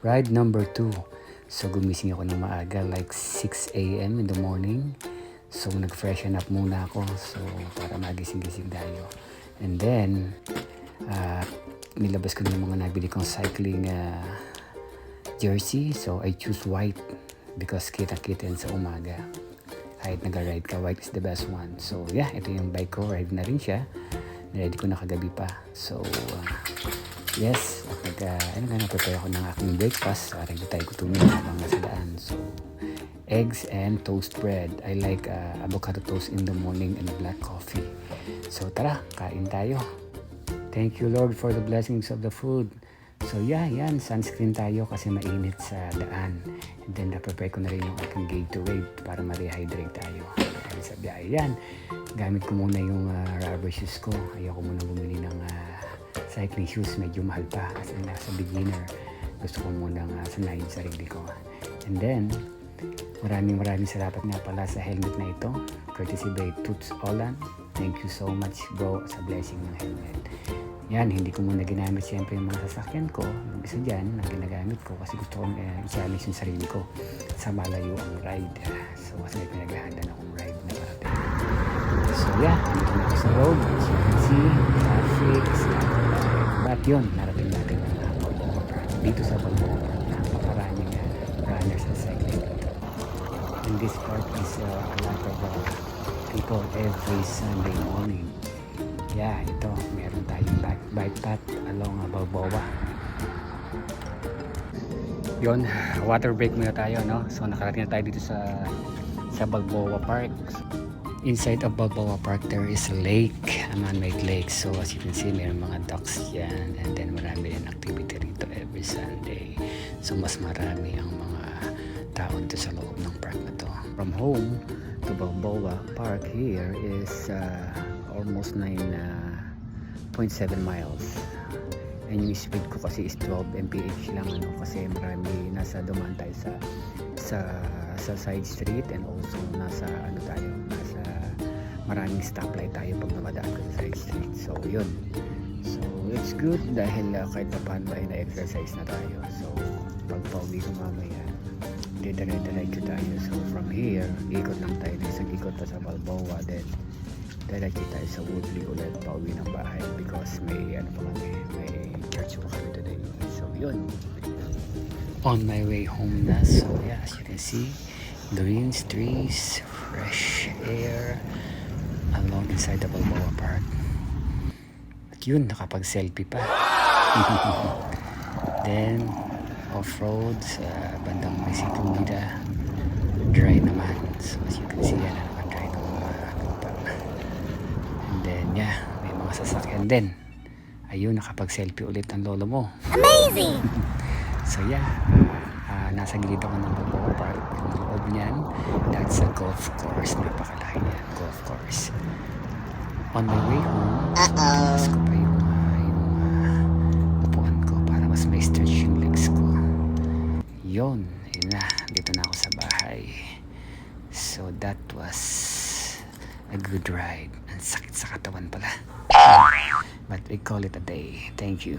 Ride number 2. So gumising ako ng maaga like 6 a.m. in the morning. So nag-freshen up muna ako so para magising-gising tayo. And then nilabas ko na yung mga nabili kong cycling jersey. So I choose white because kita-kita yan sa umaga. Kahit nag-ride ka, white is the best one. So yeah, ito yung bike ko. Ride na rin siya. Ready ko na kagabi pa. So yes, at prepare ako ng aking breakfast. Ready tayo kutumin habang nasa daan. So eggs and toast bread. I like avocado toast in the morning and black coffee. So tara, kain tayo. Thank you Lord for the blessings of the food. So yeah, yan, sunscreen tayo kasi mainit sa daan. And then prepare ko na rin yung aking Gatorade para ma-rehydrate tayo. Dahil sa biyahe yan, gamit ko muna yung rubber shoes ko. Ayoko muna bumili ng cycling shoes, medyo mahal pa kasi nasa beginner. Gusto ko muna sanayin sarili ko. And then, maraming salamat nga pala sa helmet na ito. Courtesy by Toots Holland. Thank you so much bro sa blessing ng helmet. Yan, hindi ko muna ginamit siyempre yung mga sasakyan ko. Yung isa dyan na ginagamit ko kasi gusto kong i-challenge yung sarili ko sa malayo ang ride. So kasi may pinaghahanda na akong ride na parating. So yeah, dito na ako sa road. As you can see, traffic, but yun, narating natin ang Balboa Park. Dito sa Balboa Park, napakaraming runners and cyclists dito. And this park is a lot of people every Sunday morning. Yeah, ito, meron tayong bike path along Balboa. Yun, water break muna tayo, no? So nakarating na tayo dito sa Balboa Park. Inside of Balboa Park, there is a lake, a man-made lake. So as you can see, meron mga ducks yan. And then marami rin activity rito every Sunday. So mas marami ang mga tao dito sa loob ng park na to. From home to Balboa Park here is almost 9.7 miles. And yung speed ko kasi is 12 mph lang, kasi marami nasa dumaan tayo sa side street, and also nasa maraming stoplight tayo pag namadaan ka sa side street. So yun, so it's good dahil kahit pa paano ay na-exercise na tayo. So pag pauwi ko mamaya, diretso tayo. So from here, ikot lang tayo, isang ikot pa sa Balboa, then diretso tayo sa Woodley ulit pauwi ng bahay because may church pa kami today. So yun, on my way home na. So yeah, as you can see, green trees, fresh air along inside the Balboa Park. At yun, nakapag-selfie pa. Then off-road sa bandang Mesitubida, dry naman. So as you can see, yan, nakadry ng mga lupa. And then yeah, may mga sasakyan din. Ayun, nakapag-selfie ulit ang lolo mo. Amazing! So yeah, nasa gilid ako ng Balboa Park. Yung loob niyan, that's a golf course. Napakalaki yan, golf course. On my way home, mas ko pa yung upuan ko para mas may stretch yung legs ko. Yun na, dito na ako sa bahay. So that was a good ride. Ang sakit sa katawan pala. But we call it a day. Thank you.